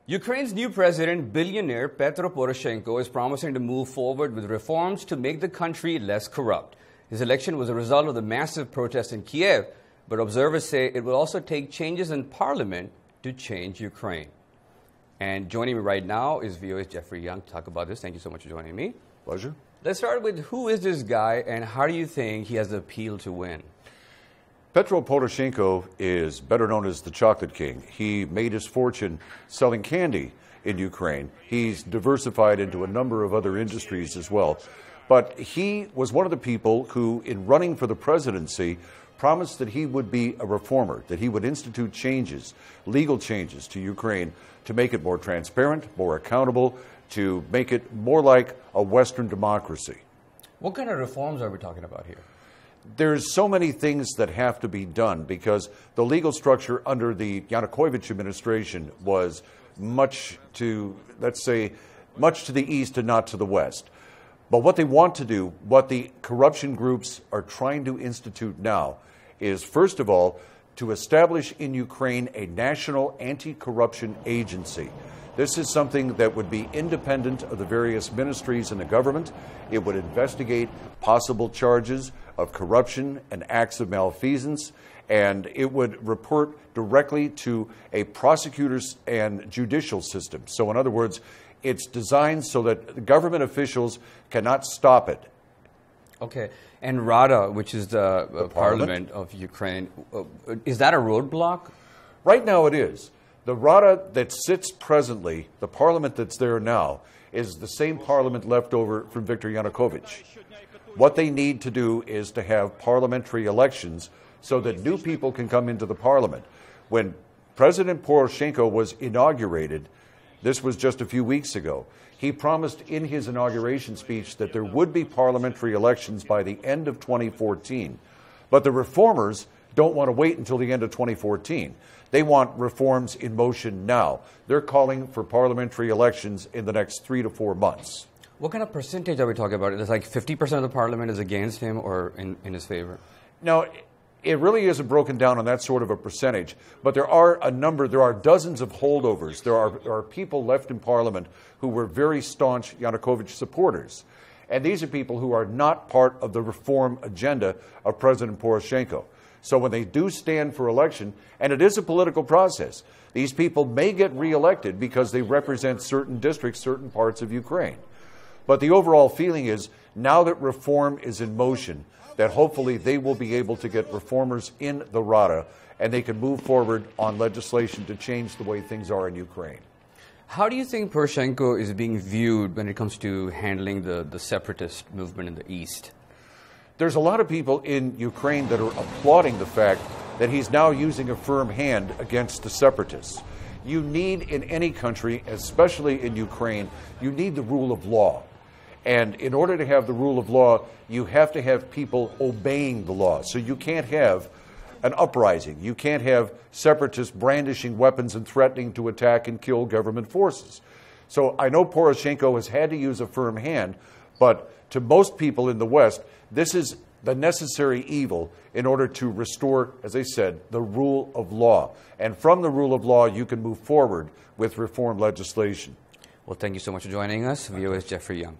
Ukraine's new president, billionaire Petro Poroshenko, is promising to move forward with reforms to make the country less corrupt. His election was a result of the massive protests in Kiev, but observers say it will also take changes in parliament to change Ukraine. And joining me right now is VOA's Jeffrey Young to talk about this. Thank you so much for joining me. Pleasure. Let's start with who is this guy and how do you think he has the appeal to win? Petro Poroshenko is better known as the Chocolate King. He made his fortune selling candy in Ukraine. He's diversified into a number of other industries as well. But he was one of the people who, in running for the presidency, promised that he would be a reformer, that he would institute changes, legal changes to Ukraine to make it more transparent, more accountable, to make it more like a Western democracy. What kind of reforms are we talking about here? There's so many things that have to be done because the legal structure under the Yanukovych administration was much to, let's say, much to the east and not to the west. But what they want to do, what the corruption groups are trying to institute now, is first of all to establish in Ukraine a national anti-corruption agency. This is something that would be independent of the various ministries in the government. It would investigate possible charges of corruption and acts of malfeasance, and it would report directly to a prosecutors and judicial system. So in other words, it's designed so that government officials cannot stop it. Okay. And Rada, which is the parliament of Ukraine, is that a roadblock? Right now it is. The Rada that sits presently, the parliament that's there now, is the same parliament left over from Viktor Yanukovych. What they need to do is to have parliamentary elections so that new people can come into the parliament. When President Poroshenko was inaugurated, this was just a few weeks ago, he promised in his inauguration speech that there would be parliamentary elections by the end of 2014. But the reformers don't want to wait until the end of 2014. They want reforms in motion now. They're calling for parliamentary elections in the next 3 to 4 months. What kind of percentage are we talking about? Is like 50% of the parliament is against him or in his favor? Now, it really isn't broken down on that sort of a percentage, but there are dozens of holdovers. There are people left in parliament who were very staunch Yanukovych supporters. And these are people who are not part of the reform agenda of President Poroshenko. So when they do stand for election, and it is a political process, these people may get reelected because they represent certain districts, certain parts of Ukraine. But the overall feeling is, now that reform is in motion, that hopefully they will be able to get reformers in the Rada and they can move forward on legislation to change the way things are in Ukraine. How do you think Poroshenko is being viewed when it comes to handling the separatist movement in the East? There's a lot of people in Ukraine that are applauding the fact that he's now using a firm hand against the separatists. You need in any country, especially in Ukraine, you need the rule of law. And in order to have the rule of law, you have to have people obeying the law. So you can't have an uprising. You can't have separatists brandishing weapons and threatening to attack and kill government forces. So I know Poroshenko has had to use a firm hand, but to most people in the West, this is the necessary evil in order to restore, as I said, the rule of law. And from the rule of law, you can move forward with reform legislation. Well, thank you so much for joining us. VOA's Jeffrey Young.